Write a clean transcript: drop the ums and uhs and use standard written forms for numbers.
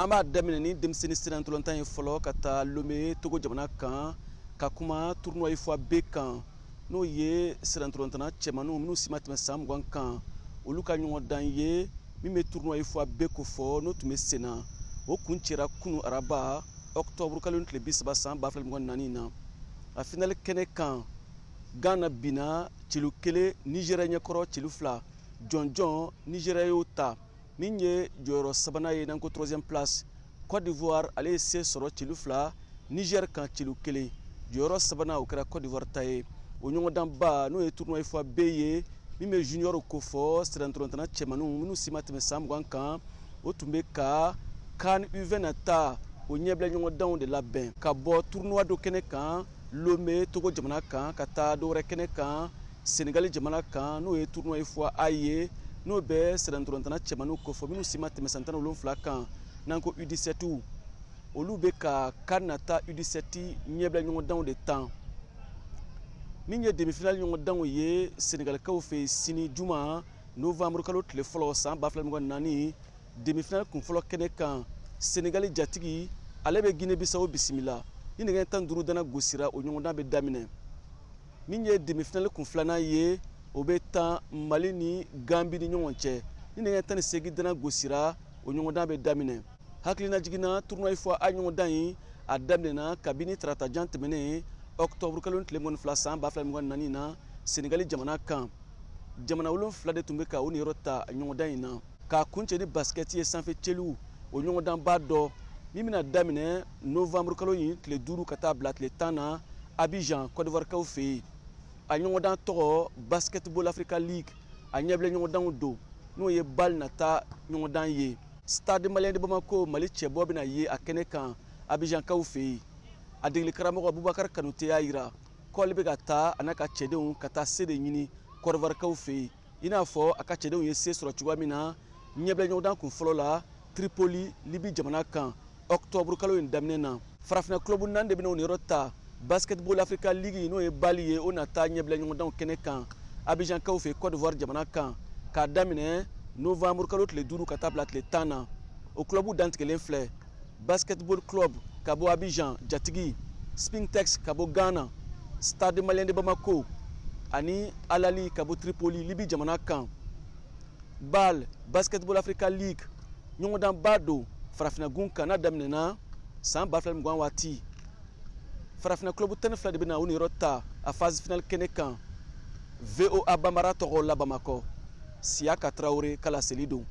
Amba daminɛ ni denmisɛnnin sira ntolantan ye fɔlɔ ka taa Lomé Togo jamana kan ka kuma tournoi fois B kan n'o ye sira ntolantana cɛmanninw minnu si ma tɛmɛ san 20 kan olu ka ɲɔgɔn dan ye min bɛ tournoi fois B ko fɔ n'o tun bɛ sen na o kun cɛra kunu araba octobre kalo tile 30 san 2024 na a finale kɛnɛ kan Ghana bina celu kelen Nigeria ɲɛkɔrɔ celu fila jɔnjɔn Nigeria y'o ta min ye jɔyɔrɔ sabanan ye n'an ko 3e place Côte d'Ivoire ale ye se sɔrɔ celu fila Niger kan celu kelen jɔyɔrɔ sabanan o kɛra Côte d'Ivoire ta ye o ɲɔgɔndanba n'o ye tournoi fois B ye min bɛ junior ko fɔ sira ntolantana cɛmanninw minnu si ma tɛmɛ san 20 kan o tun bɛ ka CAN U20 nata o ɲɛbila ɲɔgɔndanw de labɛn ka bɔ tournoi dɔ kɛnɛ kan Lomé Togo jamana kan ka taa dɔ wɛrɛ kɛnɛ kan Sénégal jamana kan n'o ye tournoi fois A ye n'o bɛ sira ntolantana cɛmanninw ko fɔ minnu si ma tɛmɛ san 17 kan n'an ko U17 olu bɛ ka CAN nata U17 ɲɛbila ɲɔgɔndanw de tan min ye demi-finale ɲɔgɔndanw ye Sénégalikaw fɛ sini juma novembre kalo tile fɔlɔ san 2024 demi-finale kunfɔlɔ kɛnɛ kan Sénégal jatigi ale bɛ Guinée-Bissau bisimila ni nɛgɛ 15 dana gosira o ɲɔgɔndan bɛ daminɛ min ye demi-finale kunfilanan ye o bɛ tan Mali ni Gambie ni ɲɔgɔn cɛ ni nɛgɛ 18 dana gosira o ɲɔgɔndan bɛ daminɛ hakilina jiginna tournoi fois A ɲɔgɔndan in a daminɛna kabini taratajan tɛmɛnen octobre kalo tile 12 san 2024 na Sénégal jamana kan jamana 7 de tun bɛ ka o niyɔrɔ ta ɲɔgɔndan in na k'a kuncɛ ni basket ye sanfɛ cɛliw o ɲɔgɔndanba dɔ min bɛna daminɛ novembre kalo in tile 5 ka taa bila tile 10 na Abidjan Côte d'Ivoire kaw fɛ yen a ɲɔgɔndan tɔgɔ Basketball Africa League a ɲɛbila ɲɔgɔndanw don n'o ye bal nata ɲɔgɔndan ye Stade Malien de Bamako Mali cɛbɔ bɛna ye a kɛnɛ kan Abidjan kaw fɛ yen a degeli karamɔgɔ Boubacar Kanouté y'a jira k'ale bɛ ka taa a n'a ka cɛdenw ka taa se de ɲini Côte d'Ivoire kaw fɛ yen i n'a fɔ a ka cɛdenw ye se sɔrɔ cogoya min na ɲɛbila ɲɔgɔndan kun fɔlɔ la Tripoli Libi jamana kan octobre kalo in daminɛ na farafinna club 4 de bɛna o niyɔrɔ ta Basketball Africa League n'o ye bali ye o na taa ɲɛbila ɲɔgɔndanw kɛnɛ kan Abidjan kaw fɛ Côte d'Ivoire jamana kan k'a daminɛ novembre kalo tile 5 ka taa bila tile 10 na o club dantigɛlen filɛ Basketball Club ka bɔ Abidjan jatigi Spintex ka bɔ Ghana Stade Malien de Bamako ani Alali ka bɔ Tripoli Libi jamana kan BAL Basketball Africa League ɲɔgɔndanba don farafinna gun kan n'a daminɛna san 2020 waati farafinna club 12 de bɛna o niyɔrɔ ta a phase finale kɛnɛ kan VOA Bambara tɔgɔ la Bamakɔ Siaka Traoré kala seli don